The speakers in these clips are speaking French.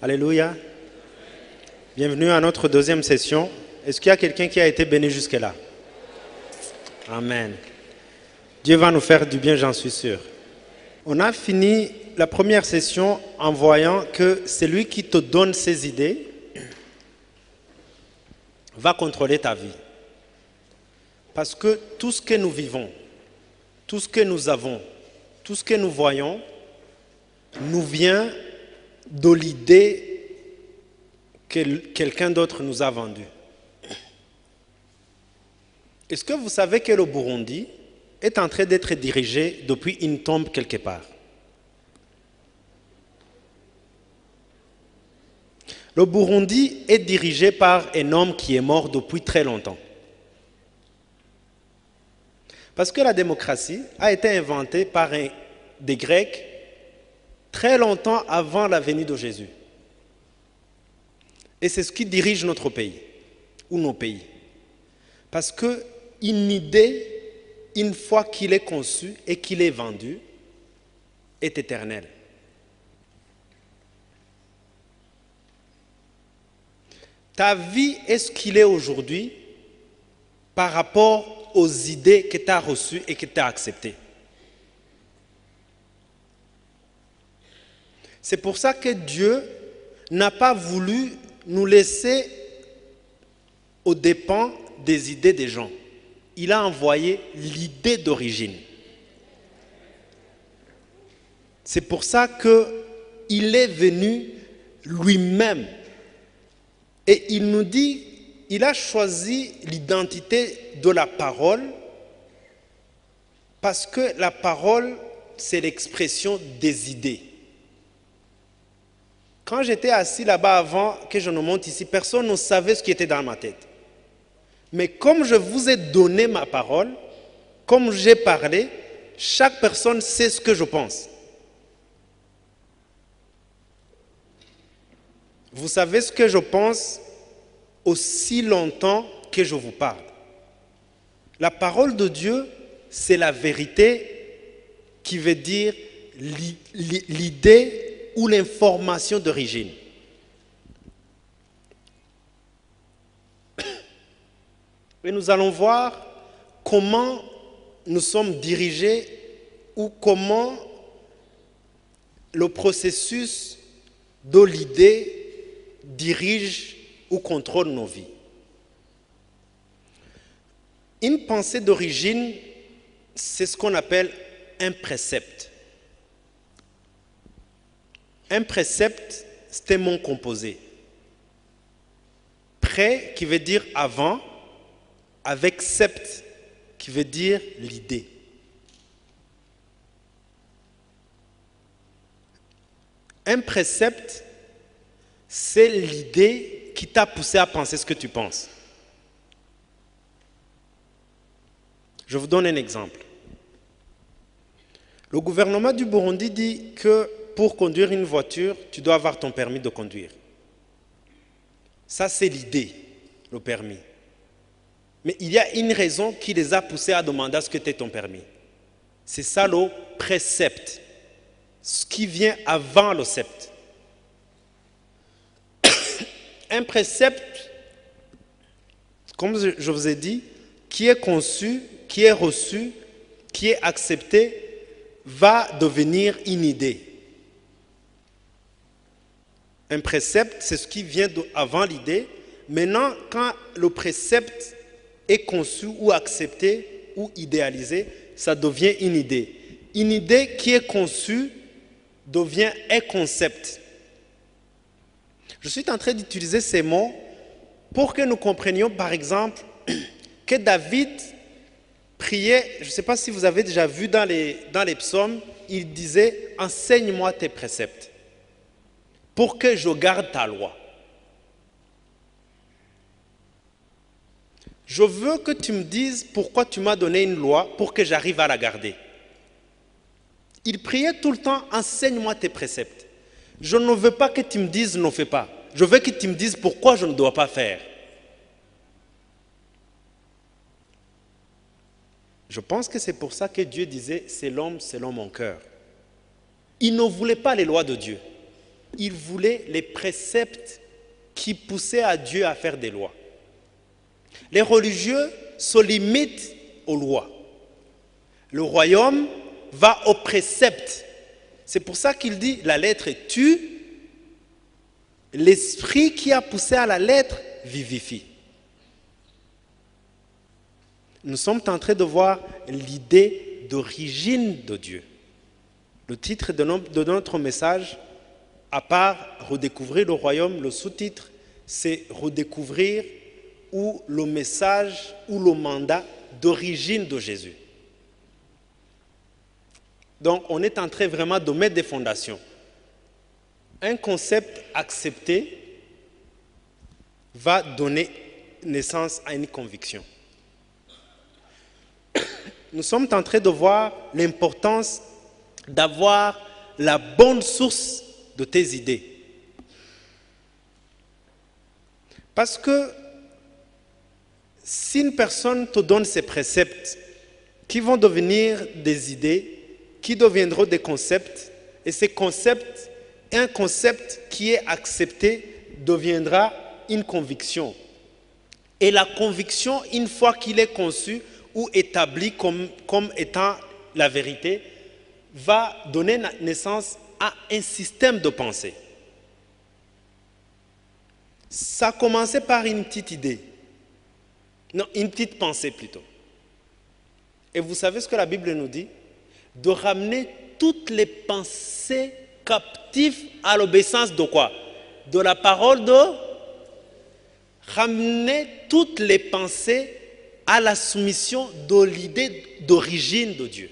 Alléluia. Bienvenue à notre deuxième session. Est-ce qu'il y a quelqu'un qui a été béni jusque-là? Amen. Dieu va nous faire du bien, j'en suis sûr. On a fini la première session en voyant que celui qui te donne ses idées va contrôler ta vie. Parce que tout ce que nous vivons, tout ce que nous avons, tout ce que nous voyons, nous vient de l'idée que quelqu'un d'autre nous a vendue. Est-ce que vous savez que le Burundi est en train d'être dirigé depuis une tombe quelque part? Le Burundi est dirigé par un homme qui est mort depuis très longtemps. Parce que la démocratie a été inventée par des Grecs très longtemps avant la venue de Jésus. Et c'est ce qui dirige notre pays, ou nos pays. Parce qu'une idée, une fois qu'il est conçu et qu'il est vendu, est éternelle. Ta vie est ce qu'il est aujourd'hui par rapport aux idées que tu as reçues et que tu as acceptées. C'est pour ça que Dieu n'a pas voulu nous laisser aux dépens des idées des gens. Il a envoyé l'idée d'origine. C'est pour ça qu'il est venu lui-même. Et il nous dit, il a choisi l'identité de la parole parce que la parole, c'est l'expression des idées. Quand j'étais assis là-bas avant que je ne monte ici, personne ne savait ce qui était dans ma tête. Mais comme je vous ai donné ma parole, comme j'ai parlé, chaque personne sait ce que je pense. Vous savez ce que je pense aussi longtemps que je vous parle. La parole de Dieu, c'est la vérité qui veut dire l'idée ou l'information d'origine. Et nous allons voir comment nous sommes dirigés ou comment le processus de l'idée dirige ou contrôle nos vies. Une pensée d'origine, c'est ce qu'on appelle un précepte. Un précepte, c'est un mot composé. Pré qui veut dire avant, avec sept qui veut dire l'idée. Un précepte, c'est l'idée qui t'a poussé à penser ce que tu penses. Je vous donne un exemple. Le gouvernement du Burundi dit que pour conduire une voiture, tu dois avoir ton permis de conduire. Ça, c'est l'idée, le permis. Mais il y a une raison qui les a poussés à demander à ce que tu aies ton permis. C'est ça le précepte, ce qui vient avant le sept. Un précepte, comme je vous ai dit, qui est conçu, qui est reçu, qui est accepté, va devenir une idée. Un précepte, c'est ce qui vient avant l'idée. Maintenant, quand le précepte est conçu ou accepté ou idéalisé, ça devient une idée. Une idée qui est conçue devient un concept. Je suis en train d'utiliser ces mots pour que nous comprenions, par exemple, que David priait, je ne sais pas si vous avez déjà vu dans les psaumes, il disait « Enseigne-moi tes préceptes pour que je garde ta loi. » Je veux que tu me dises pourquoi tu m'as donné une loi pour que j'arrive à la garder. Il priait tout le temps « Enseigne-moi tes préceptes ». Je ne veux pas que tu me dises « Ne fais pas ». Je veux que tu me dises pourquoi je ne dois pas faire. Je pense que c'est pour ça que Dieu disait « C'est l'homme selon mon cœur ». Il ne voulait pas les lois de Dieu. ils voulaient les préceptes qui poussaient à Dieu à faire des lois. Les religieux se limitent aux lois. Le royaume va aux préceptes. C'est pour ça qu'il dit la lettre tue, l'esprit qui a poussé à la lettre vivifie. Nous sommes en train de voir l'idée d'origine de Dieu. Le titre de notre message, à part redécouvrir le royaume, le sous-titre, c'est redécouvrir ou le message ou le mandat d'origine de Jésus. Donc, on est en train vraiment de mettre des fondations. Un concept accepté va donner naissance à une conviction. Nous sommes en train de voir l'importance d'avoir la bonne source de tes idées. Parce que si une personne te donne ces préceptes qui vont devenir des idées, qui deviendront des concepts, et ces concepts, un concept qui est accepté deviendra une conviction. Et la conviction, une fois qu'il est conçu ou établi comme étant la vérité, va donner naissance à un système de pensée. Ça a commencé par une petite idée. Non, une petite pensée plutôt. Et vous savez ce que la Bible nous dit? De ramener toutes les pensées captives à l'obéissance de quoi? De la parole de... Ramener toutes les pensées à la soumission de l'idée d'origine de Dieu.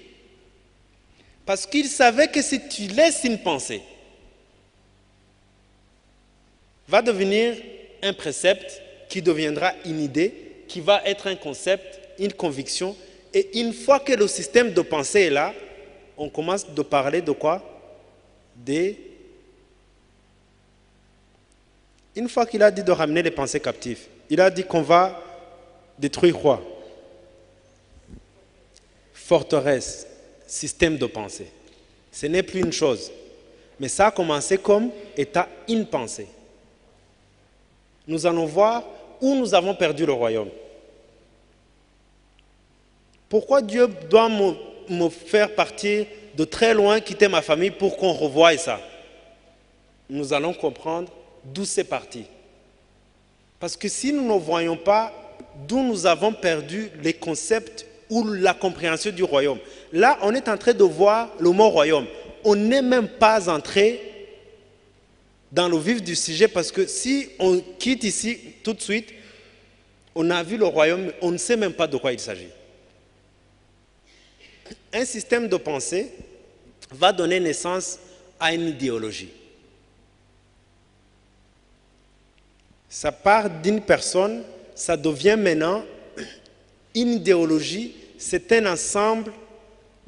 Parce qu'il savait que si tu laisses une pensée, va devenir un précepte qui deviendra une idée, qui va être un concept, une conviction. Et une fois que le système de pensée est là, on commence de parler de quoi? Une fois qu'il a dit de ramener les pensées captives, il a dit qu'on va détruire quoi? Forteresse, système de pensée. Ce n'est plus une chose. Mais ça a commencé comme étant une pensée. Nous allons voir où nous avons perdu le royaume. Pourquoi Dieu doit me faire partir de très loin, quitter ma famille pour qu'on revoie ça? Nous allons comprendre d'où c'est parti. Parce que si nous ne voyons pas d'où nous avons perdu les concepts ou la compréhension du royaume, là on est en train de voir le mot royaume. On n'est même pas entré dans le vif du sujet parce que si on quitte ici tout de suite, on a vu le royaume, on ne sait même pas de quoi il s'agit. Un système de pensée va donner naissance à une idéologie. Ça part d'une personne, ça devient maintenant une idéologie, c'est un ensemble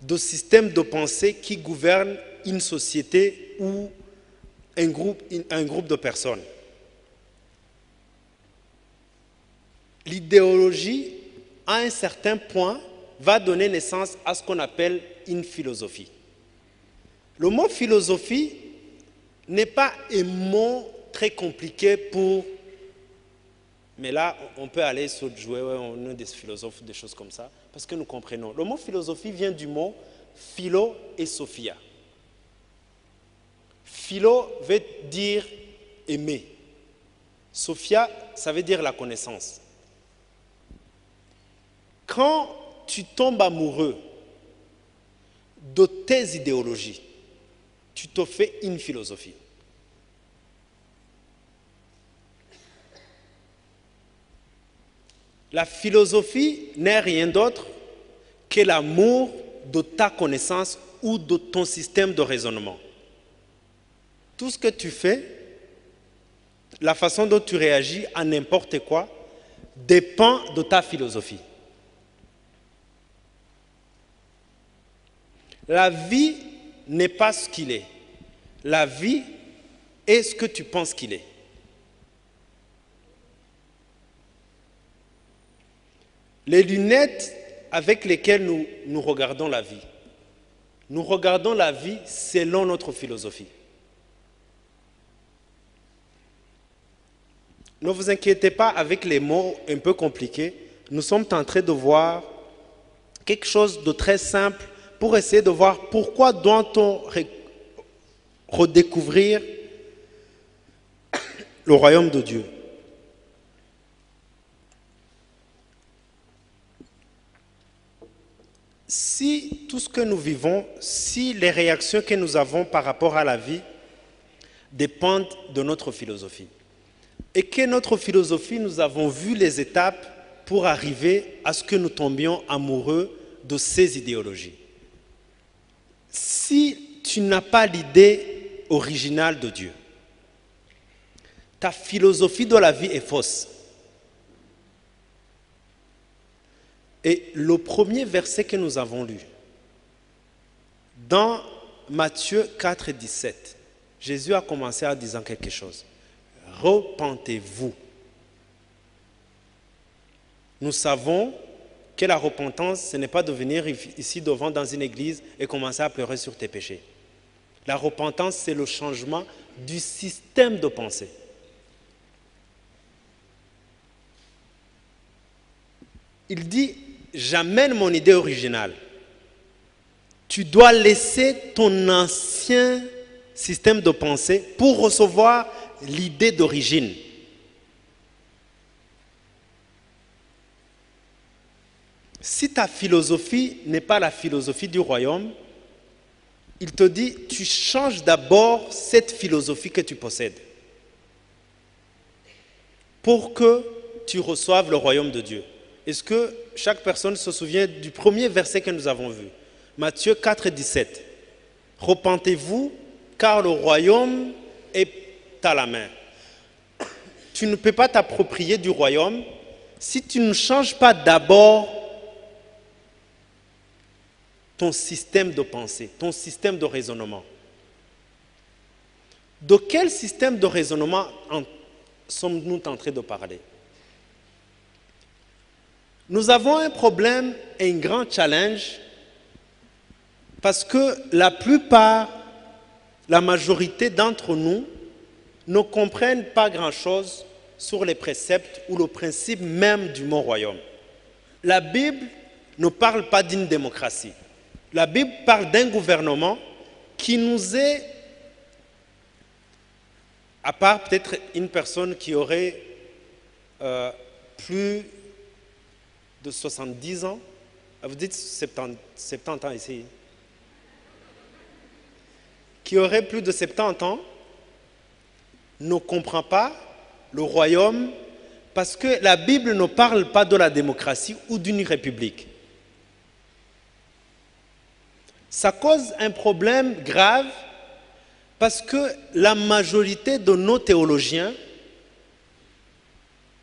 de systèmes de pensée qui gouvernent une société ou un groupe de personnes. L'idéologie, à un certain point, va donner naissance à ce qu'on appelle une philosophie. Le mot philosophie n'est pas un mot très compliqué pour... Mais là, on peut aller se jouer, on est des philosophes, des choses comme ça, parce que nous comprenons. Le mot philosophie vient du mot philo et sophia. Philo veut dire aimer. Sophia, ça veut dire la connaissance. Quand tu tombes amoureux de tes idéologies, tu te fais une philosophie. La philosophie n'est rien d'autre que l'amour de ta connaissance ou de ton système de raisonnement. Tout ce que tu fais, la façon dont tu réagis à n'importe quoi, dépend de ta philosophie. La vie n'est pas ce qu'il est. La vie est ce que tu penses qu'il est. Les lunettes avec lesquelles nous regardons la vie, nous regardons la vie selon notre philosophie. Ne vous inquiétez pas avec les mots un peu compliqués. Nous sommes en train de voir quelque chose de très simple pour essayer de voir pourquoi doit-on redécouvrir le royaume de Dieu. Si tout ce que nous vivons, si les réactions que nous avons par rapport à la vie dépendent de notre philosophie, et que notre philosophie, nous avons vu les étapes pour arriver à ce que nous tombions amoureux de ces idéologies. Si tu n'as pas l'idée originale de Dieu, ta philosophie de la vie est fausse. Et le premier verset que nous avons lu, dans Matthieu 4, 17, Jésus a commencé en disant quelque chose. Repentez-vous. Nous savons que la repentance, ce n'est pas de venir ici devant dans une église et commencer à pleurer sur tes péchés. La repentance, c'est le changement du système de pensée. Il dit, j'amène mon idée originale. Tu dois laisser ton ancien système de pensée pour recevoir l'idée d'origine. Si ta philosophie n'est pas la philosophie du royaume, il te dit, tu changes d'abord cette philosophie que tu possèdes pour que tu reçoives le royaume de Dieu. Est-ce que chaque personne se souvient du premier verset que nous avons vu? Matthieu 4, 17. Repentez-vous, car le royaume est à la main. Tu ne peux pas t'approprier du royaume si tu ne changes pas d'abord ton système de pensée, ton système de raisonnement. De quel système de raisonnement sommes-nous en train de parler? Nous avons un problème et un grand challenge parce que la plupart, la majorité d'entre nous ne comprennent pas grand-chose sur les préceptes ou le principe même du mot royaume. La Bible ne parle pas d'une démocratie. La Bible parle d'un gouvernement qui nous est, à part peut-être une personne qui aurait plus de 70 ans, vous dites 70 ans ici, qui aurait plus de 70 ans, ne comprend pas le royaume parce que la Bible ne parle pas de la démocratie ou d'une république. Ça cause un problème grave parce que la majorité de nos théologiens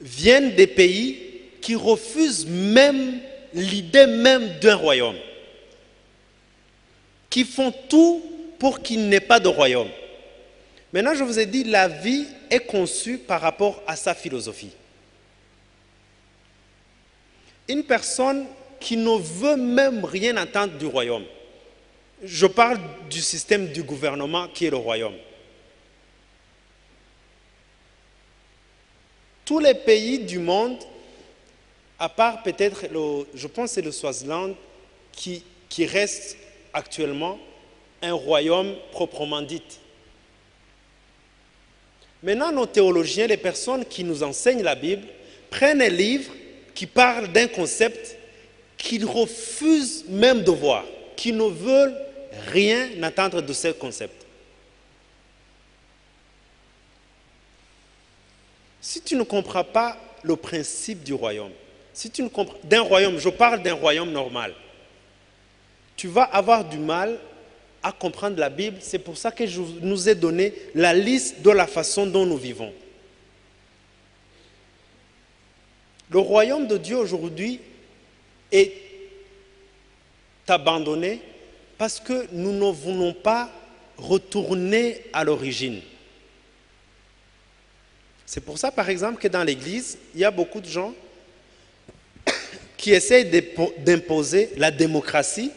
viennent des pays qui refusent même l'idée même d'un royaume, qui font tout pour qu'il n'ait pas de royaume. Maintenant, je vous ai dit, la vie est conçue par rapport à sa philosophie. Une personne qui ne veut même rien entendre du royaume, je parle du système du gouvernement qui est le royaume. Tous les pays du monde, à part peut-être, je pense que c'est le Swaziland, qui reste actuellement un royaume proprement dit. Maintenant, nos théologiens, les personnes qui nous enseignent la Bible, prennent un livre qui parle d'un concept qu'ils refusent même de voir, qui ne veulent rien entendre de ce concept. Si tu ne comprends pas le principe du royaume, si tu ne comprends d'un royaume, je parle d'un royaume normal, tu vas avoir du mal à comprendre la Bible. C'est pour ça que je nous ai donné la liste de la façon dont nous vivons. Le royaume de Dieu aujourd'hui est abandonné parce que nous ne voulons pas retourner à l'origine. C'est pour ça, par exemple, que dans l'Église, il y a beaucoup de gens qui essayent d'imposer la démocratie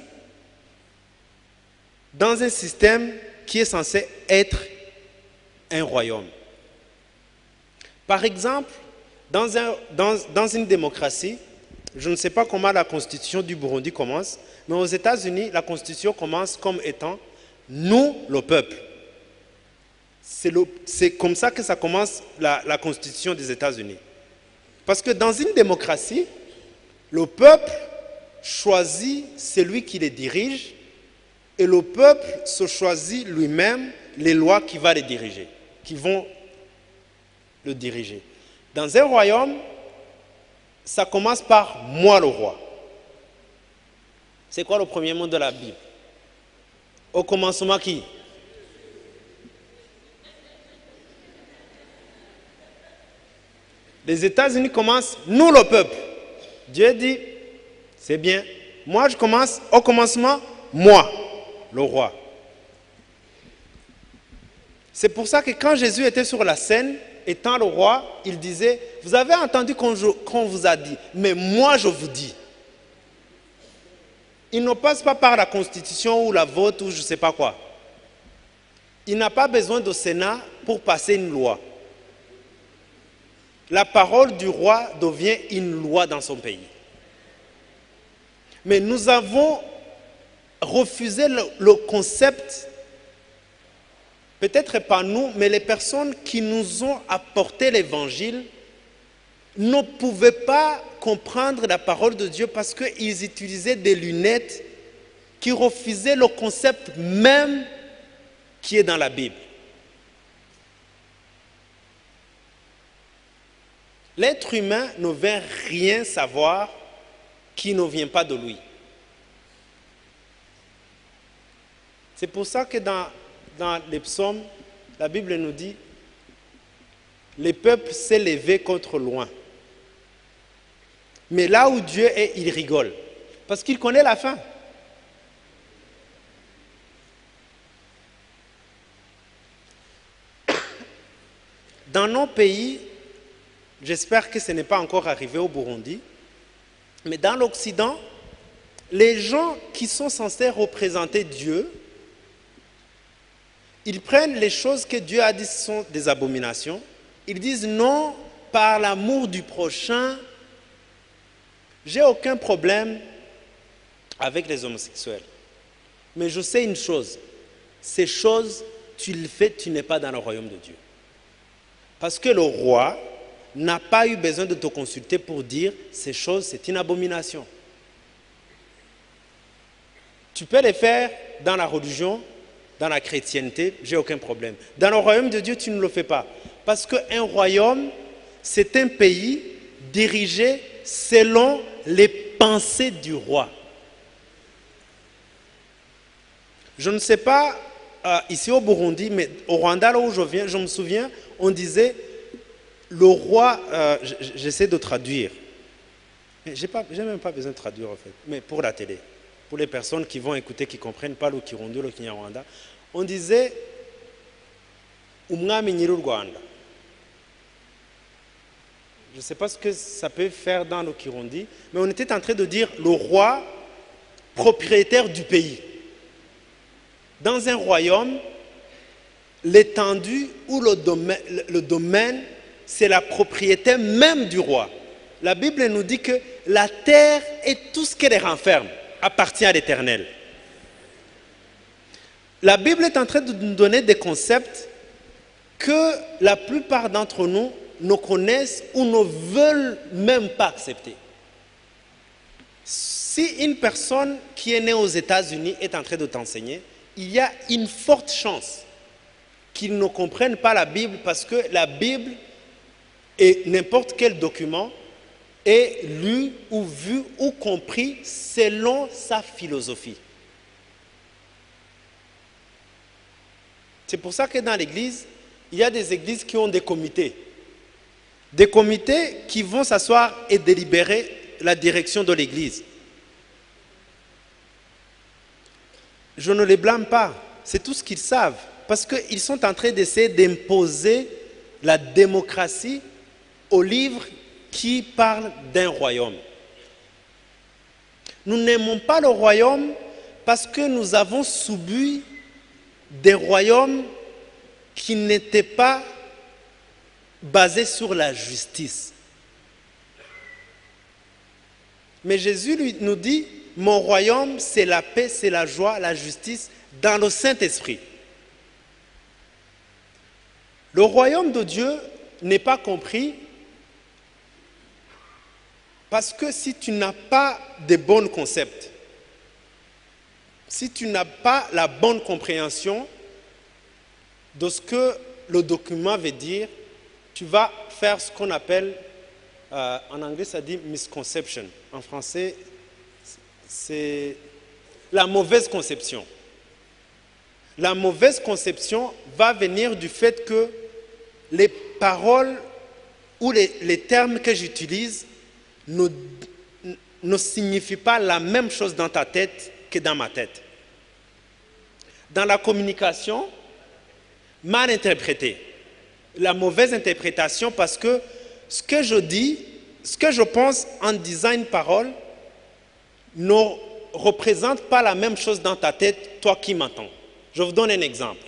dans un système qui est censé être un royaume. Par exemple, dans une démocratie, je ne sais pas comment la constitution du Burundi commence, mais aux États-Unis, la constitution commence comme étant « nous, le peuple ». C'est comme ça que ça commence la constitution des États-Unis. Parce que dans une démocratie, le peuple choisit celui qui les dirige et le peuple se choisit lui-même les lois qui vont les diriger, qui vont le diriger. Dans un royaume, ça commence par « moi le roi ». C'est quoi le premier mot de la Bible? Au commencement qui? Les États-Unis commencent « nous le peuple ». Dieu dit « c'est bien, moi je commence au commencement, moi le roi ». C'est pour ça que quand Jésus était sur la scène, étant le roi, il disait « vous avez entendu qu'on vous a dit, mais moi je vous dis ». Il ne passe pas par la constitution ou la vote ou je ne sais pas quoi. Il n'a pas besoin de Sénat pour passer une loi. La parole du roi devient une loi dans son pays. Mais nous avons refusé le concept, peut-être pas nous, mais les personnes qui nous ont apporté l'évangile ne pouvaient pas comprendre la parole de Dieu parce qu'ils utilisaient des lunettes qui refusaient le concept même qui est dans la Bible. L'être humain ne veut rien savoir qui ne vient pas de lui. C'est pour ça que dans les psaumes, la Bible nous dit « Le peuple s'est levé contre loin ». Mais là où Dieu est, il rigole. Parce qu'il connaît la fin. Dans nos pays, j'espère que ce n'est pas encore arrivé au Burundi, mais dans l'Occident, les gens qui sont censés représenter Dieu, ils prennent les choses que Dieu a dit sont des abominations, ils disent non, par l'amour du prochain, j'ai aucun problème avec les homosexuels. Mais je sais une chose, ces choses, tu le fais, tu n'es pas dans le royaume de Dieu. Parce que le roi n'a pas eu besoin de te consulter pour dire ces choses, c'est une abomination. Tu peux les faire dans la religion, dans la chrétienté, j'ai aucun problème. Dans le royaume de Dieu, tu ne le fais pas. Parce qu'un royaume, c'est un pays dirigé selon les pensées du roi. Je ne sais pas ici au Burundi, mais au Rwanda, là où je viens, je me souviens, on disait le roi, j'essaie de traduire, mais je n'ai même pas besoin de traduire en fait, mais pour la télé, pour les personnes qui vont écouter, qui ne comprennent pas le Kirundi ou le Kinyarwanda, on disait Umwami Nyiru Rwanda. Je ne sais pas ce que ça peut faire dans le Kirundi, mais on était en train de dire le roi propriétaire du pays. Dans un royaume, l'étendue ou le domaine, c'est la propriété même du roi. La Bible nous dit que la terre et tout ce qu'elle renferme appartient à l'Éternel. La Bible est en train de nous donner des concepts que la plupart d'entre nous ne connaissent ou ne veulent même pas accepter. Si une personne qui est née aux États-Unis est en train de t'enseigner, il y a une forte chance qu'ils ne comprennent pas la Bible parce que la Bible et n'importe quel document est lu ou vu ou compris selon sa philosophie. C'est pour ça que dans l'Église, il y a des églises qui ont des comités. Des comités qui vont s'asseoir et délibérer la direction de l'Église. Je ne les blâme pas, c'est tout ce qu'ils savent. Parce qu'ils sont en train d'essayer d'imposer la démocratie aux livres qui parlent d'un royaume. Nous n'aimons pas le royaume parce que nous avons subi des royaumes qui n'étaient pas basé sur la justice. Mais Jésus nous dit, mon royaume, c'est la paix, c'est la joie, la justice dans le Saint-Esprit. Le royaume de Dieu n'est pas compris parce que si tu n'as pas de bons concepts, si tu n'as pas la bonne compréhension de ce que le document veut dire, tu vas faire ce qu'on appelle, en anglais ça dit misconception, en français c'est la mauvaise conception. La mauvaise conception va venir du fait que les paroles ou les termes que j'utilise ne signifient pas la même chose dans ta tête que dans ma tête. Dans la communication, mal interprétée. La mauvaise interprétation parce que ce que je dis, ce que je pense en disant une parole ne représente pas la même chose dans ta tête, toi qui m'entends. Je vous donne un exemple.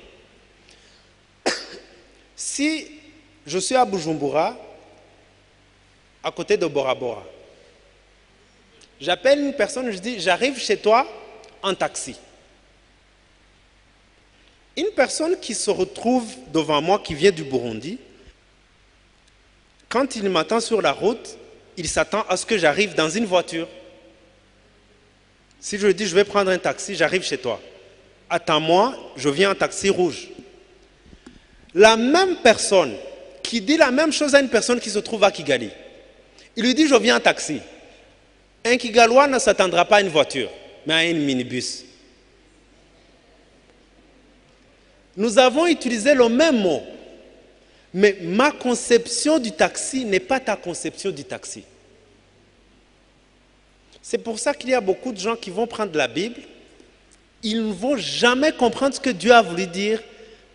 Si je suis à Bujumbura, à côté de Bora Bora, j'appelle une personne, je dis, j'arrive chez toi en taxi. Une personne qui se retrouve devant moi, qui vient du Burundi, quand il m'attend sur la route, il s'attend à ce que j'arrive dans une voiture. Si je lui dis, je vais prendre un taxi, j'arrive chez toi. Attends-moi, je viens en taxi rouge. La même personne qui dit la même chose à une personne qui se trouve à Kigali, il lui dit, je viens en taxi. Un Kigalois ne s'attendra pas à une voiture, mais à un minibus. Nous avons utilisé le même mot, mais ma conception du taxi n'est pas ta conception du taxi. C'est pour ça qu'il y a beaucoup de gens qui vont prendre la Bible, ils ne vont jamais comprendre ce que Dieu a voulu dire,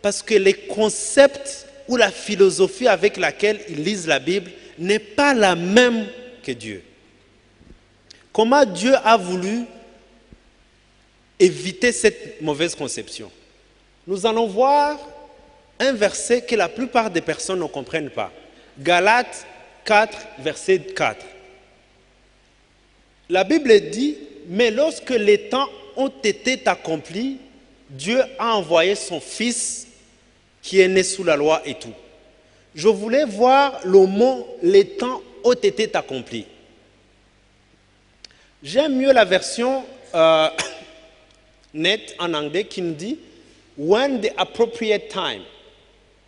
parce que les concepts ou la philosophie avec laquelle ils lisent la Bible n'est pas la même que Dieu. Comment Dieu a voulu éviter cette mauvaise conception? Nous allons voir un verset que la plupart des personnes ne comprennent pas. Galates 4, verset 4. La Bible dit, mais lorsque les temps ont été accomplis, Dieu a envoyé son Fils qui est né sous la loi et tout. Je voulais voir le mot « les temps ont été accomplis ». J'aime mieux la version nette en anglais qui nous dit « when the appropriate time ».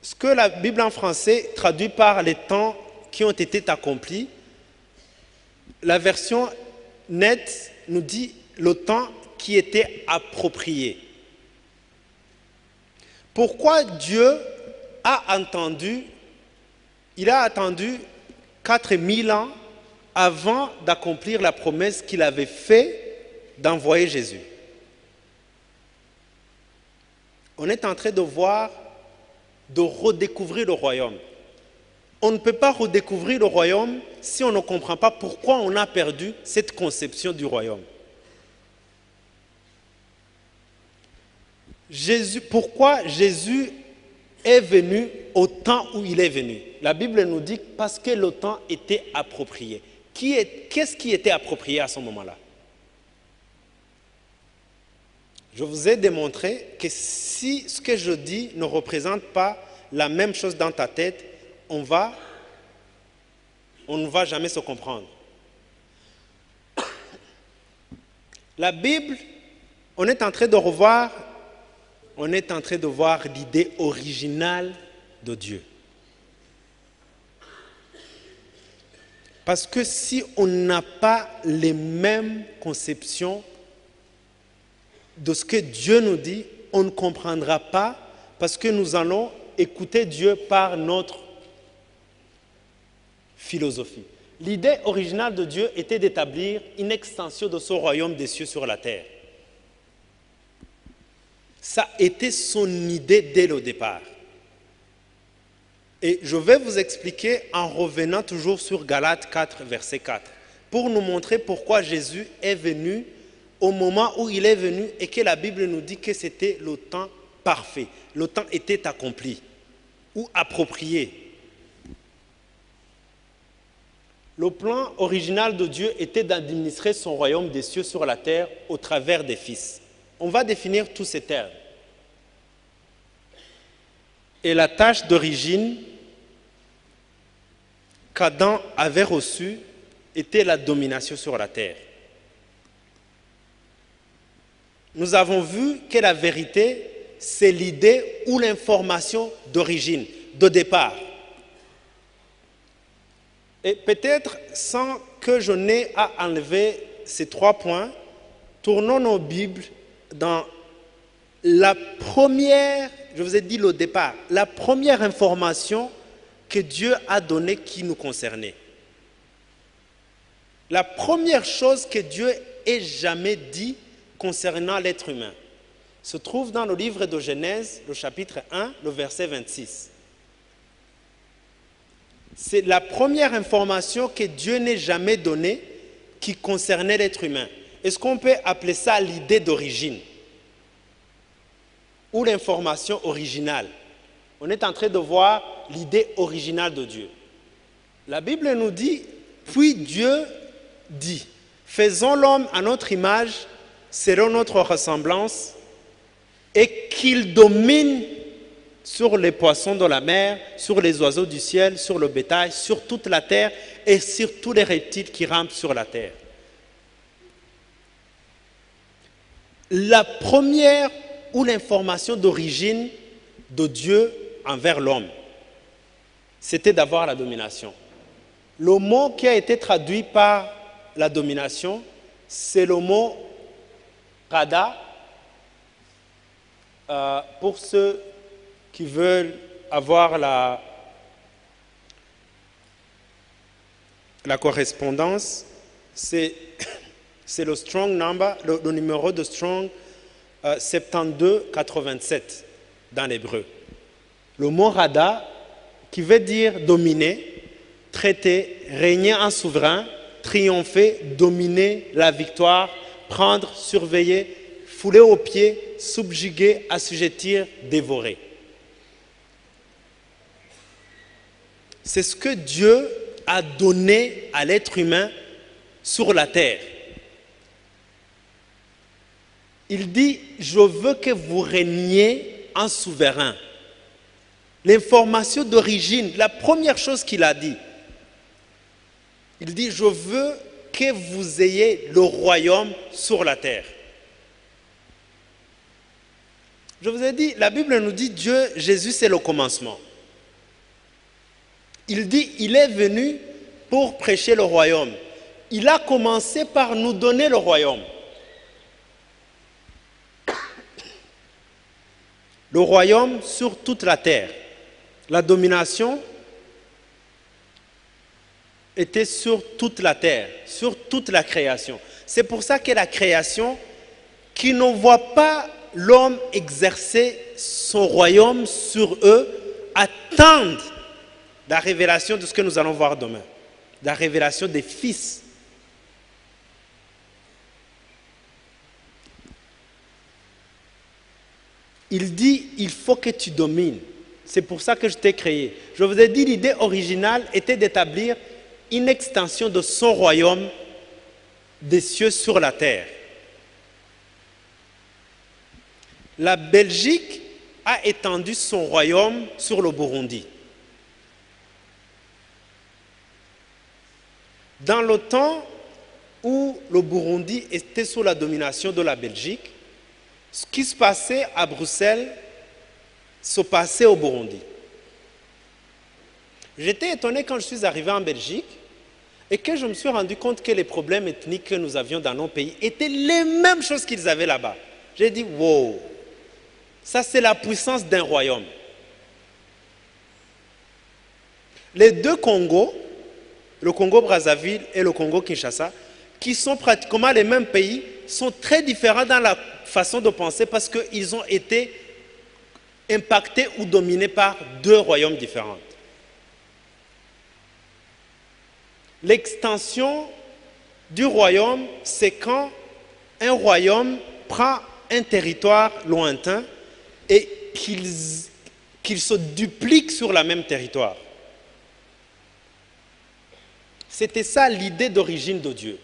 Ce que la Bible en français traduit par « les temps qui ont été accomplis », la version nette nous dit « le temps qui était approprié ». Pourquoi Dieu a attendu 4000 ans avant d'accomplir la promesse qu'il avait faite d'envoyer Jésus? On est en train de voir, de redécouvrir le royaume. On ne peut pas redécouvrir le royaume si on ne comprend pas pourquoi on a perdu cette conception du royaume. Pourquoi Jésus est venu au temps où il est venu? La Bible nous dit parce que le temps était approprié. Qu'est-ce qui était approprié à ce moment-là? Je vous ai démontré que si ce que je dis ne représente pas la même chose dans ta tête, on ne va jamais se comprendre. La Bible, on est en train de voir l'idée originale de Dieu. Parce que si on n'a pas les mêmes conceptions de ce que Dieu nous dit, on ne comprendra pas parce que nous allons écouter Dieu par notre philosophie. L'idée originale de Dieu était d'établir une extension de son royaume des cieux sur la terre. Ça a été son idée dès le départ. Et je vais vous expliquer en revenant toujours sur Galates 4, verset 4, pour nous montrer pourquoi Jésus est venu au moment où il est venu et que la Bible nous dit que c'était le temps parfait. Le temps était accompli ou approprié. Le plan original de Dieu était d'administrer son royaume des cieux sur la terre au travers des fils. On va définir tous ces termes. Et la tâche d'origine qu'Adam avait reçue était la domination sur la terre. Nous avons vu que la vérité, c'est l'idée ou l'information d'origine, de départ. Et peut-être sans que je n'ai à enlever ces 3 points, tournons nos Bibles dans la première, je vous ai dit le départ, la première information que Dieu a donnée qui nous concernait. La première chose que Dieu ait jamais dit concernant l'être humain se trouve dans le livre de Genèse, le chapitre 1, le verset 26. C'est la première information que Dieu n'ait jamais donnée qui concernait l'être humain. Est-ce qu'on peut appeler ça l'idée d'origine ou l'information originale? On est en train de voir l'idée originale de Dieu. La Bible nous dit, puis Dieu dit, faisons l'homme à notre image, selon notre ressemblance, et qu'il domine sur les poissons de la mer, sur les oiseaux du ciel, sur le bétail, sur toute la terre et sur tous les reptiles qui rampent sur la terre. La première ou l'information d'origine de Dieu envers l'homme, c'était d'avoir la domination. Le mot qui a été traduit par la domination, c'est le mot Rada, pour ceux qui veulent avoir la correspondance, c'est le strong number, le numéro de strong 7287 dans l'hébreu. Le mot Rada, qui veut dire dominer, traiter, régner en souverain, triompher, dominer, la victoire, prendre, surveiller, fouler aux pieds, subjuguer, assujettir, dévorer. C'est ce que Dieu a donné à l'être humain sur la terre. Il dit, je veux que vous régniez en souverain. L'information d'origine, la première chose qu'il a dit, il dit, je veux que vous ayez le royaume sur la terre. Je vous ai dit, la Bible nous dit, Dieu, Jésus, c'est le commencement. Il dit, il est venu pour prêcher le royaume. Il a commencé par nous donner le royaume. Le royaume sur toute la terre. La domination était sur toute la terre, sur toute la création. C'est pour ça que la création, qui ne voit pas l'homme exercer son royaume sur eux, attend la révélation de ce que nous allons voir demain, la révélation des fils. Il dit, il faut que tu domines. C'est pour ça que je t'ai créé. Je vous ai dit, l'idée originale était d'établir une extension de son royaume des cieux sur la terre. La Belgique a étendu son royaume sur le Burundi. Dans le temps où le Burundi était sous la domination de la Belgique, ce qui se passait à Bruxelles se passait au Burundi. J'étais étonné quand je suis arrivé en Belgique et que je me suis rendu compte que les problèmes ethniques que nous avions dans nos pays étaient les mêmes choses qu'ils avaient là-bas. J'ai dit, wow, ça c'est la puissance d'un royaume. Les deux Congos, le Congo-Brazzaville et le Congo-Kinshasa, qui sont pratiquement les mêmes pays, sont très différents dans la façon de penser parce qu'ils ont été impactés ou dominés par deux royaumes différents. L'extension du royaume, c'est quand un royaume prend un territoire lointain et qu'il se duplique sur le même territoire. C'était ça l'idée d'origine de Dieu.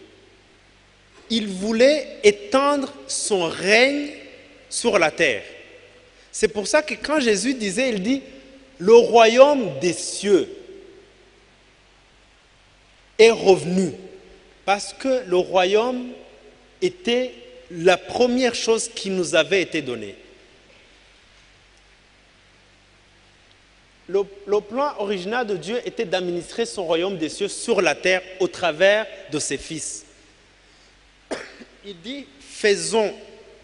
Il voulait étendre son règne sur la terre. C'est pour ça que quand Jésus disait, il dit, le royaume des cieux est revenu. Parce que le royaume était la première chose qui nous avait été donnée. Le plan original de Dieu était d'administrer son royaume des cieux sur la terre au travers de ses fils. Il dit, faisons.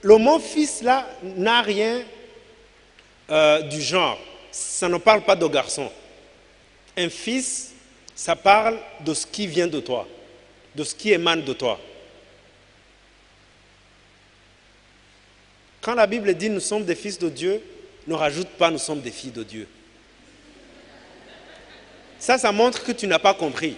Le mot fils là n'a rien du genre. Ça ne parle pas de garçon. Un fils, ça parle de ce qui vient de toi, de ce qui émane de toi. Quand la Bible dit nous sommes des fils de Dieu, ne rajoute pas nous sommes des filles de Dieu. Ça montre que tu n'as pas compris.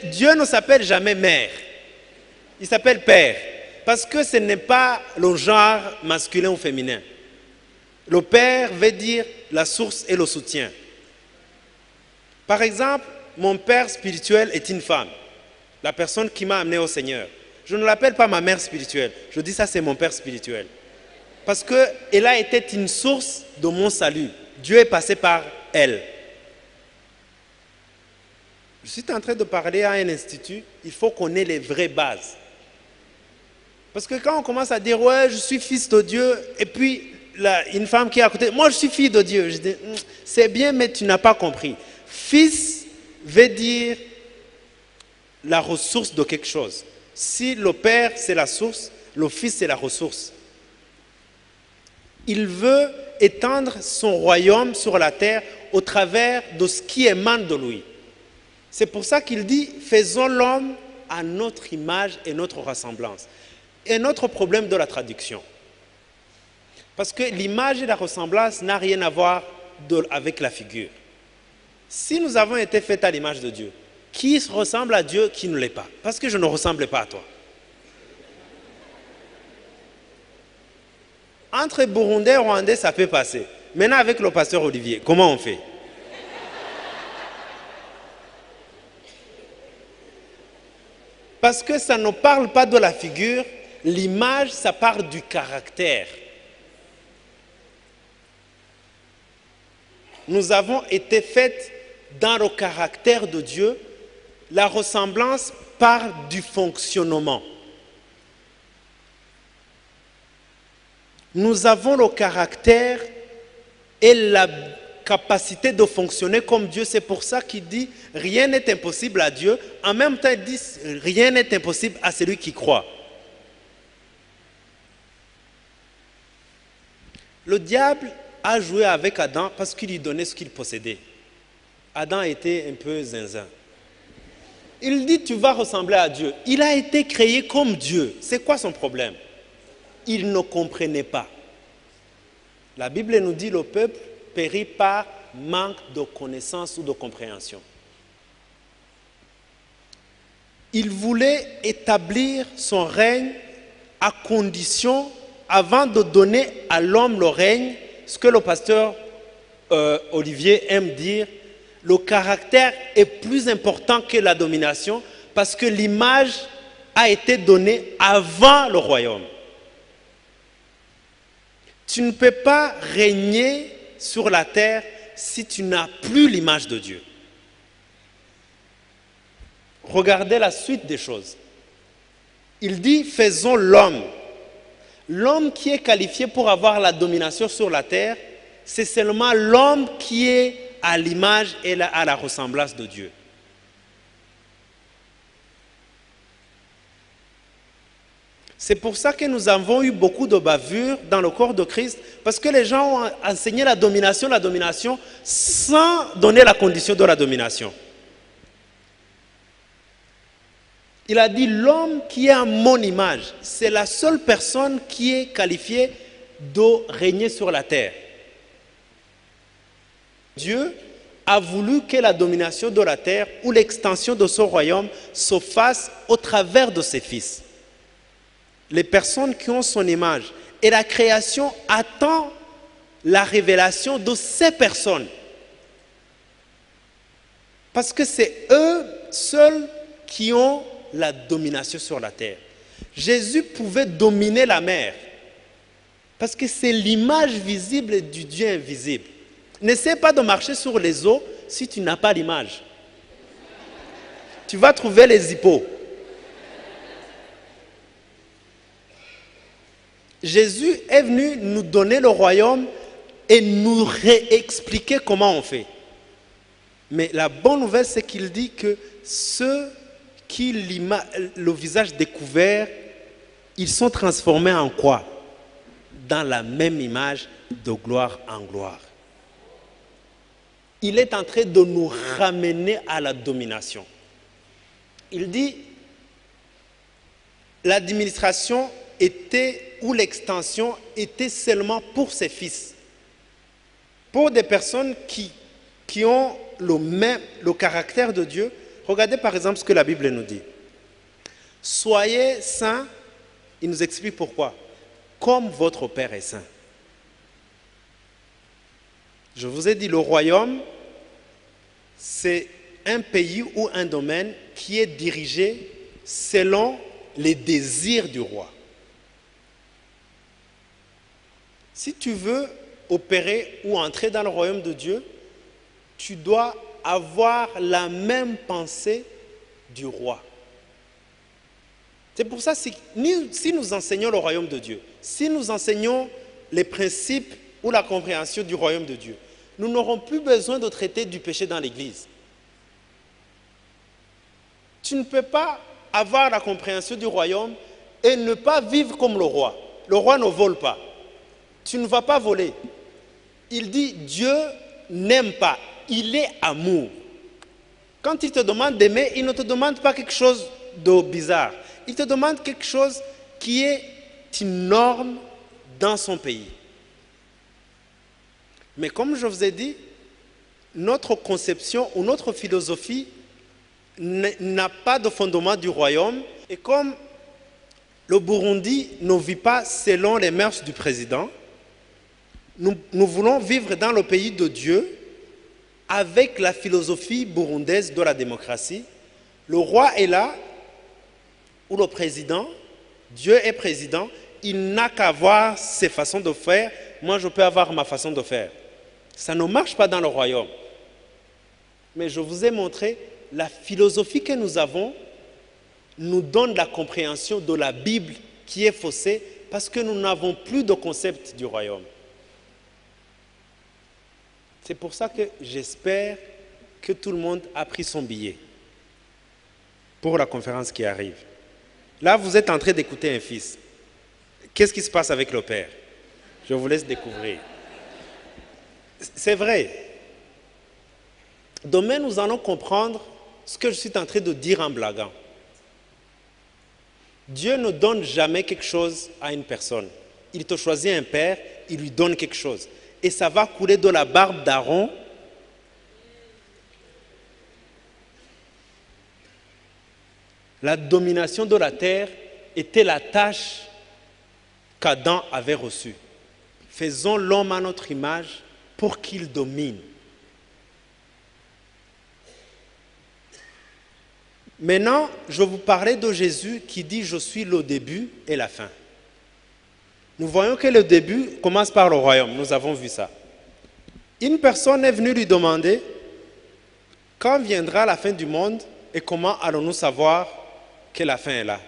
Dieu ne s'appelle jamais mère. Il s'appelle père. Parce que ce n'est pas le genre masculin ou féminin. Le père veut dire la source et le soutien. Par exemple, mon père spirituel est une femme. La personne qui m'a amené au Seigneur. Je ne l'appelle pas ma mère spirituelle. Je dis ça, c'est mon père spirituel. Parce qu'elle a été une source de mon salut. Dieu est passé par elle. Je suis en train de parler à un institut. Il faut qu'on ait les vraies bases. Parce que quand on commence à dire, ouais, je suis fils de Dieu, et puis une femme qui est à côté, moi je suis fille de Dieu. Je dis, c'est bien, mais tu n'as pas compris. Fils veut dire la ressource de quelque chose. Si le Père, c'est la source, le Fils, c'est la ressource. Il veut étendre son royaume sur la terre au travers de ce qui émane de lui. C'est pour ça qu'il dit, faisons l'homme à notre image et notre ressemblance. Et notre problème de la traduction. Parce que l'image et la ressemblance n'a rien à voir avec la figure. Si nous avons été faits à l'image de Dieu, qui ressemble à Dieu, qui ne l'est pas? Parce que je ne ressemble pas à toi. Entre Burundais et Rwandais, ça peut passer. Maintenant, avec le pasteur Olivier, comment on fait? Parce que ça ne parle pas de la figure, l'image, ça parle du caractère. Nous avons été faits dans le caractère de Dieu. La ressemblance parle du fonctionnement. Nous avons le caractère et la capacité de fonctionner comme Dieu. C'est pour ça qu'il dit rien n'est impossible à Dieu. En même temps, il dit rien n'est impossible à celui qui croit. Le diable a joué avec Adam parce qu'il lui donnait ce qu'il possédait. Adam était un peu zinzin. Il dit, tu vas ressembler à Dieu. Il a été créé comme Dieu. C'est quoi son problème? Il ne comprenait pas. La Bible nous dit, le peuple périt par manque de connaissance ou de compréhension. Il voulait établir son règne à condition, avant de donner à l'homme le règne, ce que le pasteur Olivier aime dire, le caractère est plus important que la domination parce que l'image a été donnée avant le royaume. Tu ne peux pas régner sur la terre si tu n'as plus l'image de Dieu. Regardez la suite des choses. Il dit, faisons l'homme. L'homme qui est qualifié pour avoir la domination sur la terre, c'est seulement l'homme qui est à l'image et à la ressemblance de Dieu. C'est pour ça que nous avons eu beaucoup de bavures dans le corps de Christ, parce que les gens ont enseigné la domination sans donner la condition de la domination. Il a dit, l'homme qui est à mon image, c'est la seule personne qui est qualifiée de régner sur la terre. Dieu a voulu que la domination de la terre ou l'extension de son royaume se fasse au travers de ses fils. les personnes qui ont son image. Et la création attend la révélation de ces personnes. Parce que c'est eux seuls qui ont la domination sur la terre. Jésus pouvait dominer la mer. Parce que c'est l'image visible du Dieu invisible. N'essaie pas de marcher sur les eaux si tu n'as pas l'image. Tu vas trouver les hippos. Jésus est venu nous donner le royaume et nous réexpliquer comment on fait. Mais la bonne nouvelle, c'est qu'il dit que ceux qui le visage découvert, ils sont transformés en quoi? Dans la même image de gloire en gloire. Il est en train de nous ramener à la domination. Il dit, l'administration était, ou l'extension était seulement pour ses fils. Pour des personnes qui ont le caractère de Dieu. Regardez par exemple ce que la Bible nous dit. Soyez saints, il nous explique pourquoi. Comme votre Père est saint. Je vous ai dit, le royaume, c'est un pays ou un domaine qui est dirigé selon les désirs du roi. Si tu veux opérer ou entrer dans le royaume de Dieu, tu dois avoir la même pensée du roi. C'est pour ça, si nous enseignons le royaume de Dieu, si nous enseignons les principes ou la compréhension du royaume de Dieu, nous n'aurons plus besoin de traiter du péché dans l'Église. Tu ne peux pas avoir la compréhension du royaume et ne pas vivre comme le roi. Le roi ne vole pas. Tu ne vas pas voler. Il dit, Dieu n'aime pas, il est amour. Quand il te demande d'aimer, il ne te demande pas quelque chose de bizarre. Il te demande quelque chose qui est une norme dans son pays. Mais comme je vous ai dit, notre conception ou notre philosophie n'a pas de fondement du royaume. Et comme le Burundi ne vit pas selon les mœurs du président, nous voulons vivre dans le pays de Dieu avec la philosophie burundaise de la démocratie. Le roi est là, ou le président, Dieu est président, il n'a qu'à avoir ses façons de faire, moi je peux avoir ma façon de faire. Ça ne marche pas dans le royaume. Mais je vous ai montré, la philosophie que nous avons nous donne la compréhension de la Bible qui est faussée parce que nous n'avons plus de concept du royaume. C'est pour ça que j'espère que tout le monde a pris son billet pour la conférence qui arrive. Là, vous êtes en train d'écouter un fils. Qu'est-ce qui se passe avec le père? Je vous laisse découvrir. C'est vrai. Demain, nous allons comprendre ce que je suis en train de dire en blaguant. Dieu ne donne jamais quelque chose à une personne. Il te choisit un père, il lui donne quelque chose. Et ça va couler de la barbe d'Aaron. La domination de la terre était la tâche qu'Adam avait reçue. Faisons l'homme à notre image pour qu'il domine. Maintenant, je vais vous parler de Jésus qui dit « Je suis le début et la fin ». Nous voyons que le début commence par le royaume. Nous avons vu ça. Une personne est venue lui demander « Quand viendra la fin du monde et comment allons-nous savoir que la fin est là ?»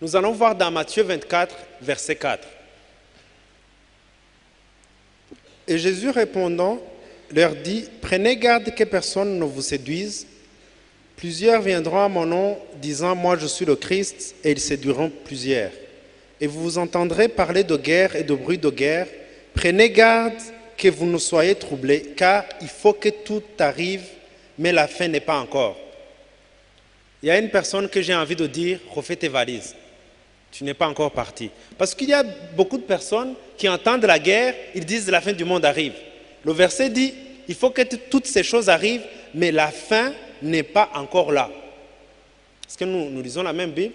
Nous allons voir dans Matthieu 24, verset 4. Et Jésus répondant, leur dit, « Prenez garde que personne ne vous séduise. Plusieurs viendront à mon nom, disant, moi je suis le Christ, et ils séduiront plusieurs. Et vous entendrez parler de guerre et de bruit de guerre. Prenez garde que vous ne soyez troublés, car il faut que tout arrive, mais la fin n'est pas encore. » Il y a une personne que j'ai envie de dire, refais tes valises. Tu n'es pas encore parti. Parce qu'il y a beaucoup de personnes qui entendent la guerre, ils disent la fin du monde arrive. Le verset dit, il faut que toutes ces choses arrivent, mais la fin n'est pas encore là. Est-ce que nous lisons la même Bible?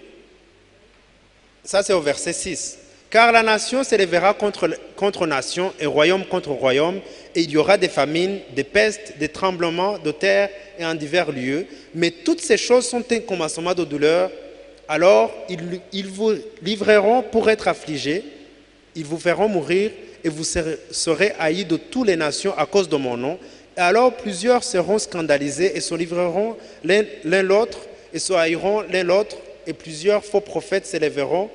Ça, c'est au verset 6. Car la nation s'élèvera contre nation et royaume contre royaume, et il y aura des famines, des pestes, des tremblements de terre et en divers lieux. Mais toutes ces choses sont un commencement de douleur. Alors ils vous livreront pour être affligés, ils vous feront mourir, et vous serez haïs de toutes les nations à cause de mon nom. Et alors plusieurs seront scandalisés et se livreront l'un l'autre, et se haïront l'un l'autre, et plusieurs faux prophètes s'élèveront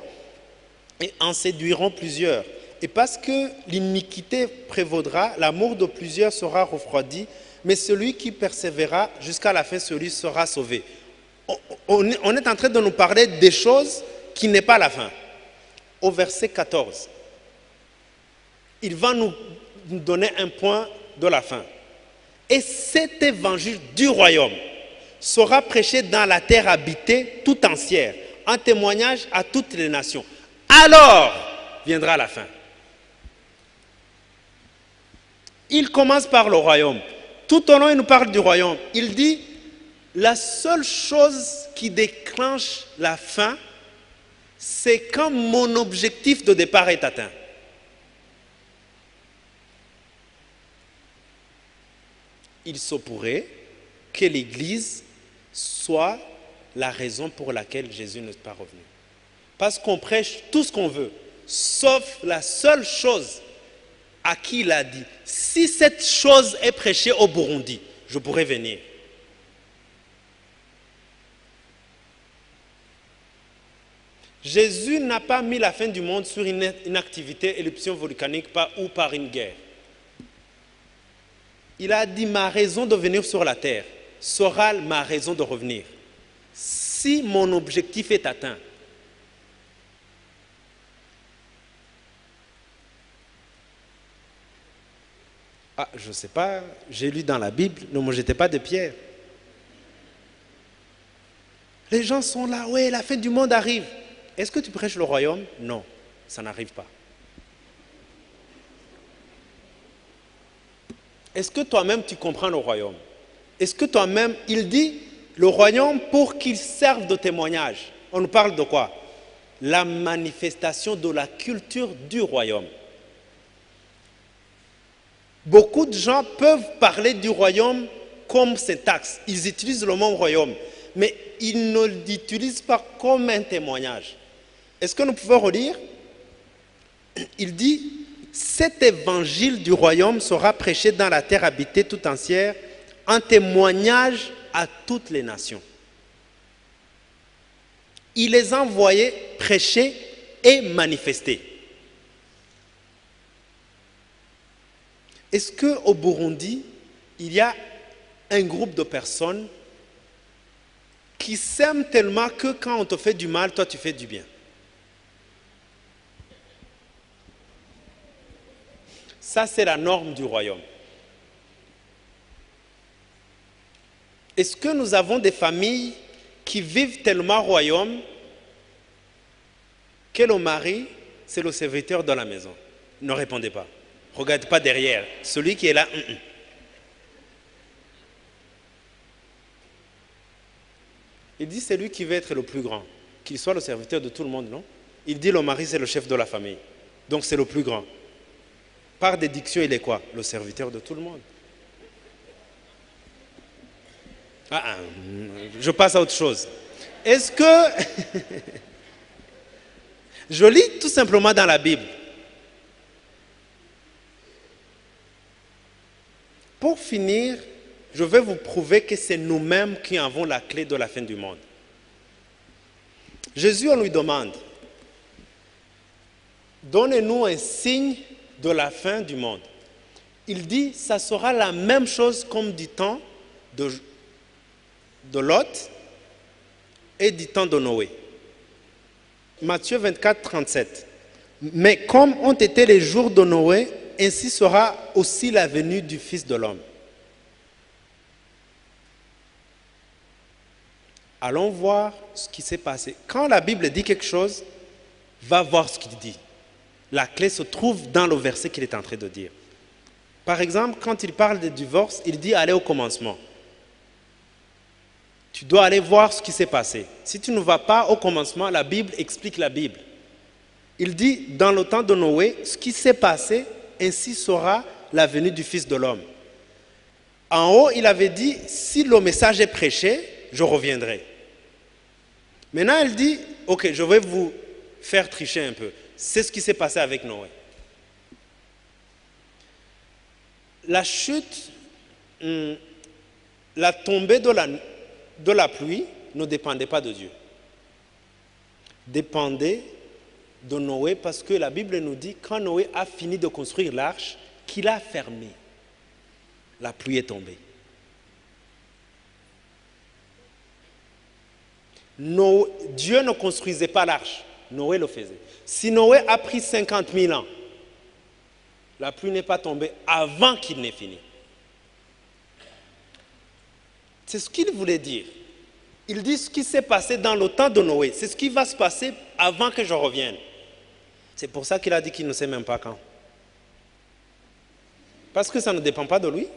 et en séduiront plusieurs. Et parce que l'iniquité prévaudra, l'amour de plusieurs sera refroidi, mais celui qui persévérera jusqu'à la fin, celui sera sauvé. On est en train de nous parler des choses qui n'est pas la fin. Au verset 14, il va nous donner un point de la fin. Et cet évangile du royaume sera prêché dans la terre habitée tout entière, en témoignage à toutes les nations. Alors viendra la fin. Il commence par le royaume. Tout au long, il nous parle du royaume. Il dit, la seule chose qui déclenche la fin, c'est quand mon objectif de départ est atteint. Il se pourrait que l'Église soit la raison pour laquelle Jésus n'est pas revenu. Parce qu'on prêche tout ce qu'on veut, sauf la seule chose à qui il a dit, si cette chose est prêchée au Burundi, je pourrais venir. Jésus n'a pas mis la fin du monde sur une activité, éruption volcanique ou par une guerre. Il a dit, ma raison de venir sur la terre sera ma raison de revenir. Si mon objectif est atteint, je ne sais pas, j'ai lu dans la Bible, ne me jetez pas de pierre. Les gens sont là, ouais, la fin du monde arrive. Est-ce que tu prêches le royaume? Non, ça n'arrive pas. Est-ce que toi-même tu comprends le royaume? Est-ce que toi-même, il dit, le royaume pour qu'il serve de témoignage. On nous parle de quoi? La manifestation de la culture du royaume. Beaucoup de gens peuvent parler du royaume comme syntaxe. Ils utilisent le mot royaume, mais ils ne l'utilisent pas comme un témoignage. Est-ce que nous pouvons relire? Il dit, cet évangile du royaume sera prêché dans la terre habitée tout entière, en témoignage à toutes les nations. Il les a envoyés prêcher et manifester. Est-ce qu'au Burundi, il y a un groupe de personnes qui s'aiment tellement que quand on te fait du mal, toi tu fais du bien? Ça, c'est la norme du royaume. Est-ce que nous avons des familles qui vivent tellement royaume que le mari, c'est le serviteur de la maison? Ne répondez pas. Ne regardez pas derrière. Celui qui est là, Il dit, c'est lui qui veut être le plus grand. Qu'il soit le serviteur de tout le monde, non? Il dit, le mari, c'est le chef de la famille. Donc, c'est le plus grand. Par déduction, il est quoi? Le serviteur de tout le monde. Je passe à autre chose. Est-ce que... Je lis tout simplement dans la Bible. Pour finir, je vais vous prouver que c'est nous-mêmes qui avons la clé de la fin du monde. Jésus, on lui demande, donnez-nous un signe de la fin du monde. Il dit, ça sera la même chose comme du temps de Lot et du temps de Noé. Matthieu 24, 37. Mais comme ont été les jours de Noé, ainsi sera aussi la venue du Fils de l'homme. Allons voir ce qui s'est passé. Quand la Bible dit quelque chose, va voir ce qu'il dit. La clé se trouve dans le verset qu'il est en train de dire. Par exemple, quand il parle de divorce, il dit allez au commencement. Tu dois aller voir ce qui s'est passé. Si tu ne vas pas au commencement, la Bible explique la Bible. Il dit, dans le temps de Noé, ce qui s'est passé, ainsi sera la venue du Fils de l'homme. En haut, il avait dit, si le message est prêché, je reviendrai. Maintenant, il dit, ok, je vais vous faire tricher un peu. C'est ce qui s'est passé avec Noé. La chute, la tombée de la pluie ne dépendait pas de Dieu. Dépendait de Noé, parce que la Bible nous dit, quand Noé a fini de construire l'arche, qu'il a fermé, la pluie est tombée. Dieu ne construisait pas l'arche, Noé le faisait. Si Noé a pris 50 000 ans, la pluie n'est pas tombée avant qu'il n'ait fini. C'est ce qu'il voulait dire. Il dit ce qui s'est passé dans le temps de Noé, c'est ce qui va se passer avant que je revienne. C'est pour ça qu'il a dit qu'il ne sait même pas quand. Parce que ça ne dépend pas de lui.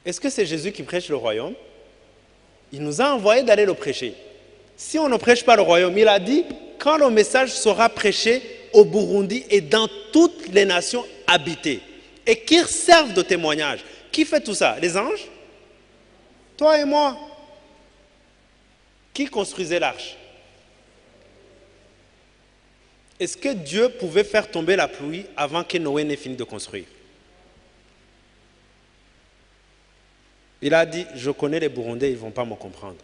Est-ce que c'est Jésus qui prêche le royaume? Il nous a envoyé d'aller le prêcher. Si on ne prêche pas le royaume, il a dit, quand le message sera prêché au Burundi et dans toutes les nations habitées, et qu'ils servent de témoignage. Qui fait tout ça? Les anges? Toi et moi. Qui construisait l'arche? Est-ce que Dieu pouvait faire tomber la pluie avant que Noé n'ait fini de construire? Il a dit, je connais les Burundais, ils ne vont pas me comprendre.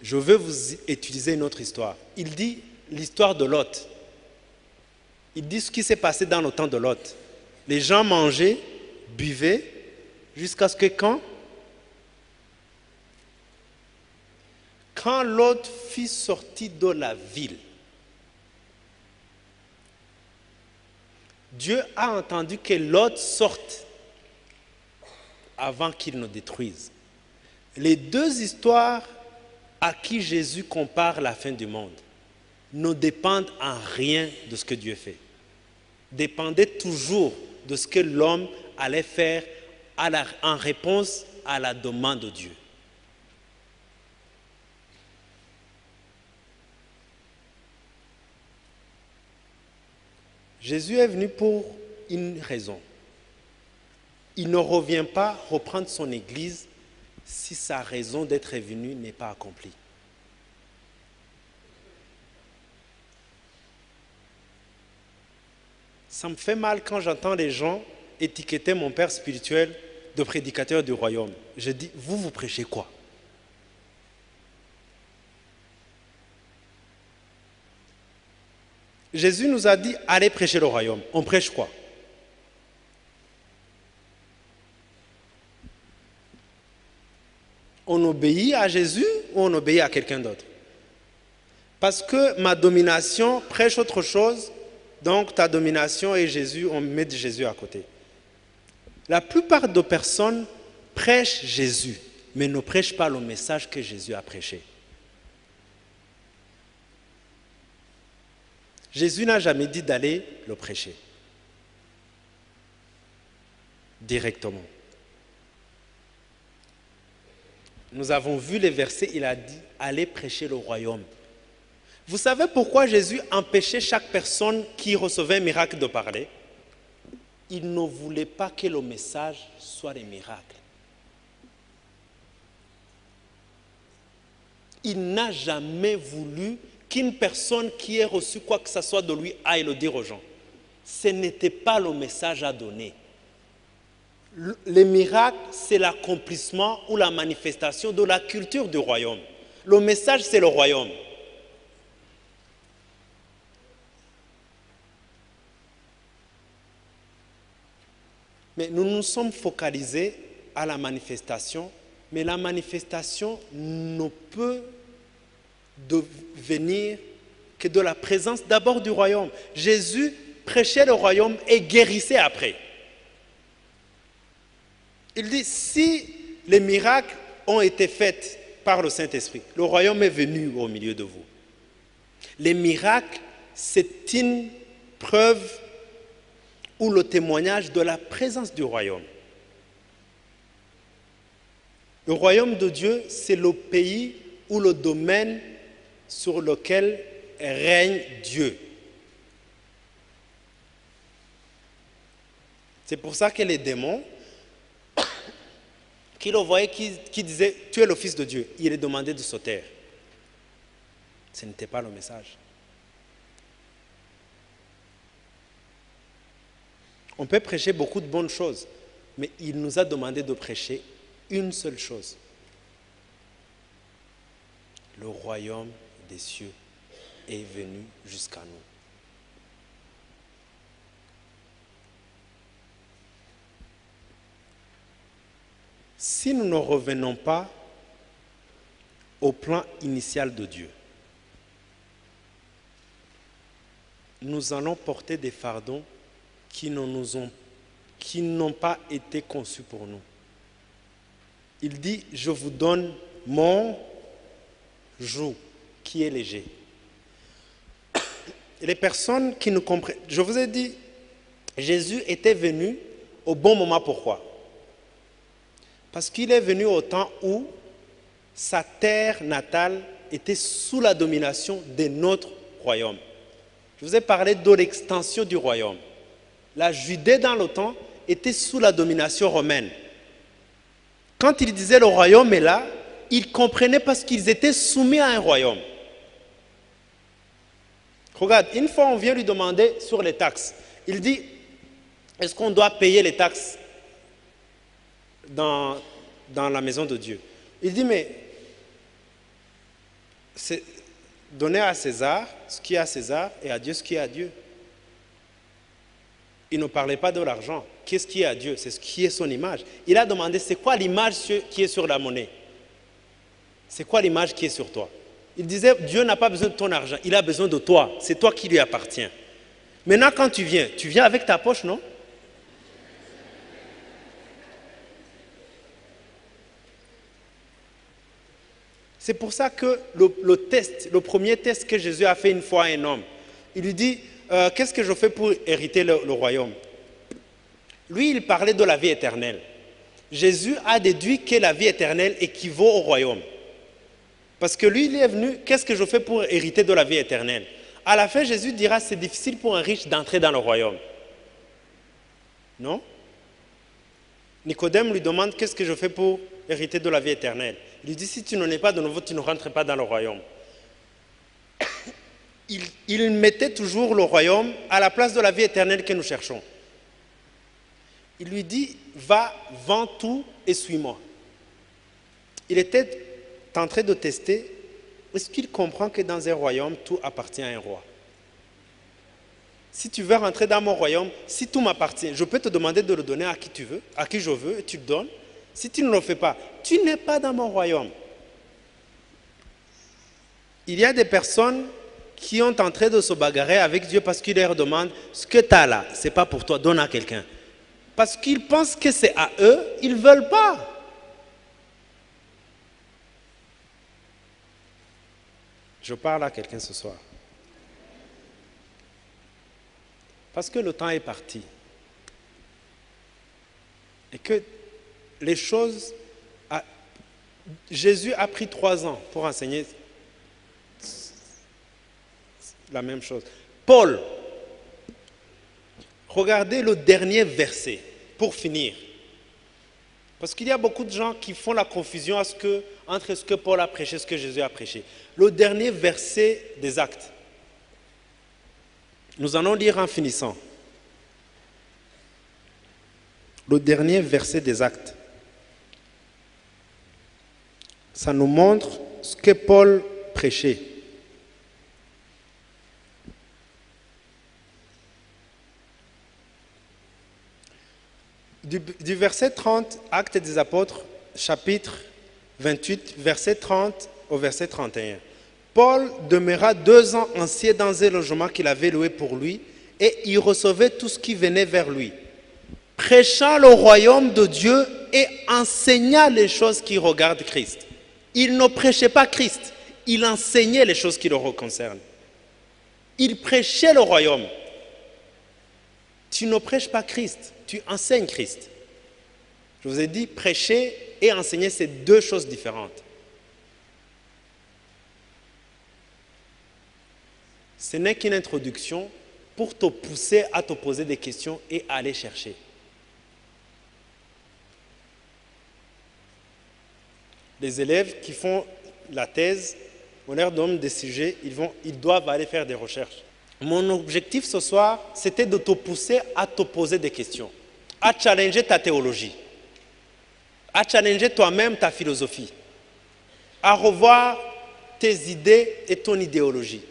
Je veux vous utiliser une autre histoire. Il dit l'histoire de Lot. Il dit ce qui s'est passé dans le temps de Lot. Les gens mangeaient, buvaient, jusqu'à ce que quand Lot fut sorti de la ville, Dieu a entendu que Lot sorte avant qu'il ne détruise. Les deux histoires à qui Jésus compare la fin du monde ne dépendent en rien de ce que Dieu fait. Dépendaient toujours de ce que l'homme allait faire en réponse à la demande de Dieu. Jésus est venu pour une raison. Il ne revient pas reprendre son église si sa raison d'être venu n'est pas accomplie. Ça me fait mal quand j'entends les gens étiqueter mon père spirituel de prédicateur du royaume. Je dis, vous prêchez quoi? Jésus nous a dit, allez prêcher le royaume. On prêche quoi? On obéit à Jésus ou on obéit à quelqu'un d'autre? Parce que ma domination prêche autre chose, donc ta domination et Jésus, on met Jésus à côté. La plupart des personnes prêchent Jésus, mais ne prêchent pas le message que Jésus a prêché. Jésus n'a jamais dit d'aller le prêcher directement. Nous avons vu les versets, il a dit « Allez prêcher le royaume ». Vous savez pourquoi Jésus empêchait chaque personne qui recevait un miracle de parler? Il ne voulait pas que le message soit des miracles. Il n'a jamais voulu qu'une personne qui ait reçu quoi que ce soit de lui aille le dire aux gens. Ce n'était pas le message à donner. Les miracles, c'est l'accomplissement ou la manifestation de la culture du royaume. Le message, c'est le royaume. Mais nous nous sommes focalisés à la manifestation, mais la manifestation ne peut venir que de la présence d'abord du royaume. Jésus prêchait le royaume et guérissait après. Il dit, si les miracles ont été faits par le Saint-Esprit, le royaume est venu au milieu de vous. Les miracles, c'est une preuve ou le témoignage de la présence du royaume. Le royaume de Dieu, c'est le pays ou le domaine sur lequel règne Dieu. C'est pour ça que les démons, qui le voyaient, qui disaient « Tu es le Fils de Dieu », il est demandé de se taire. Ce n'était pas le message. On peut prêcher beaucoup de bonnes choses, mais il nous a demandé de prêcher une seule chose. Le royaume des cieux est venu jusqu'à nous. Si nous ne revenons pas au plan initial de Dieu, nous allons porter des fardeaux qui n'ont pas été conçus pour nous. Il dit, je vous donne mon joug qui est léger. Et les personnes qui nous comprennent, je vous ai dit, Jésus était venu au bon moment. Pourquoi? Parce qu'il est venu au temps où sa terre natale était sous la domination de notre royaume. Je vous ai parlé de l'extension du royaume. La Judée dans le temps était sous la domination romaine. Quand il disait le royaume est là, ils comprenaient parce qu'ils étaient soumis à un royaume. Regarde, une fois on vient lui demander sur les taxes. Il dit, est-ce qu'on doit payer les taxes dans la maison de Dieu? Il dit, mais c'est donner à César ce qui est à César et à Dieu ce qui est à Dieu. Il ne parlait pas de l'argent. Qu'est-ce qui est à Dieu? C'est ce qui est son image. Il a demandé, c'est quoi l'image qui est sur la monnaie? C'est quoi l'image qui est sur toi? Il disait, Dieu n'a pas besoin de ton argent, il a besoin de toi. C'est toi qui lui appartiens. Maintenant, quand tu viens avec ta poche, non? C'est pour ça que le premier test que Jésus a fait une fois à un homme, il lui dit, qu'est-ce que je fais pour hériter le royaume? Lui, il parlait de la vie éternelle. Jésus a déduit que la vie éternelle équivaut au royaume. Parce que lui, il est venu, qu'est-ce que je fais pour hériter de la vie éternelle? À la fin, Jésus dira, c'est difficile pour un riche d'entrer dans le royaume. Non? Nicodème lui demande, qu'est-ce que je fais pour hériter de la vie éternelle? Il lui dit, si tu n'en es pas de nouveau, tu ne rentres pas dans le royaume. Il mettait toujours le royaume à la place de la vie éternelle que nous cherchons. Il lui dit, va, vends tout et suis-moi. Il était en train de tester, est-ce qu'il comprend que dans un royaume, tout appartient à un roi? Si tu veux rentrer dans mon royaume, si tout m'appartient, je peux te demander de le donner à qui tu veux, à qui je veux, et tu le donnes. Si tu ne le fais pas, tu n'es pas dans mon royaume. Il y a des personnes qui sont en train de se bagarrer avec Dieu parce qu'il leur demande, ce que tu as là, ce n'est pas pour toi, donne à quelqu'un. Parce qu'ils pensent que c'est à eux, ils ne veulent pas. Je parle à quelqu'un ce soir. Parce que le temps est parti. Et que les choses... Jésus a pris 3 ans pour enseigner la même chose. Paul, regardez le dernier verset, pour finir. Parce qu'il y a beaucoup de gens qui font la confusion entre ce que Paul a prêché et ce que Jésus a prêché. Le dernier verset des Actes. Nous allons lire en finissant. Le dernier verset des Actes. Ça nous montre ce que Paul prêchait. Du verset 30, Actes des Apôtres, chapitre 28, verset 30 au verset 31. Paul demeura 2 ans entiers dans un logement qu'il avait loué pour lui et il recevait tout ce qui venait vers lui, prêchant le royaume de Dieu et enseignant les choses qui regardent Christ. Il ne prêchait pas Christ, il enseignait les choses qui le concernent. Il prêchait le royaume. Tu ne prêches pas Christ, tu enseignes Christ. Je vous ai dit, prêcher et enseigner, c'est deux choses différentes. Ce n'est qu'une introduction pour te pousser à te poser des questions et à aller chercher. Les élèves qui font la thèse, on leur donne des sujets, ils doivent aller faire des recherches. Mon objectif ce soir, c'était de te pousser à te poser des questions, à challenger ta théologie, à challenger toi-même ta philosophie, à revoir tes idées et ton idéologie.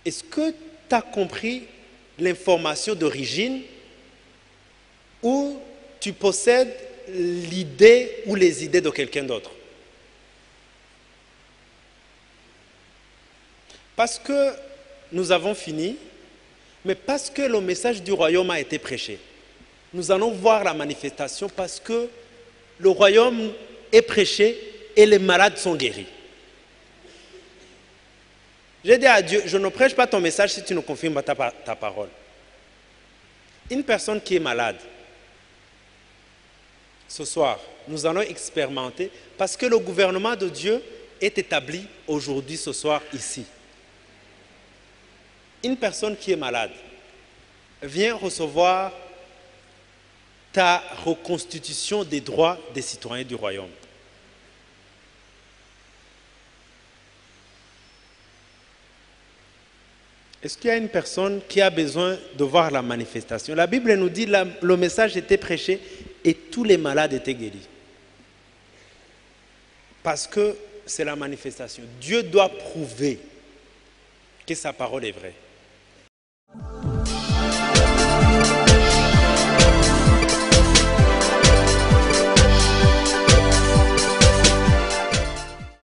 Est-ce que tu as compris l'information d'origine ou tu possèdes l'idée ou les idées de quelqu'un d'autre? Parce que nous avons fini, mais parce que le message du royaume a été prêché. Nous allons voir la manifestation parce que le royaume est prêché et les malades sont guéris. J'ai dit à Dieu, je ne prêche pas ton message si tu ne confirmes pas ta parole. Une personne qui est malade, ce soir, nous allons expérimenter parce que le gouvernement de Dieu est établi aujourd'hui, ce soir, ici. Une personne qui est malade vient recevoir ta reconstitution des droits des citoyens du royaume. Est-ce qu'il y a une personne qui a besoin de voir la manifestation? La Bible nous dit que le message était prêché et tous les malades étaient guéris. Parce que c'est la manifestation. Dieu doit prouver que sa parole est vraie.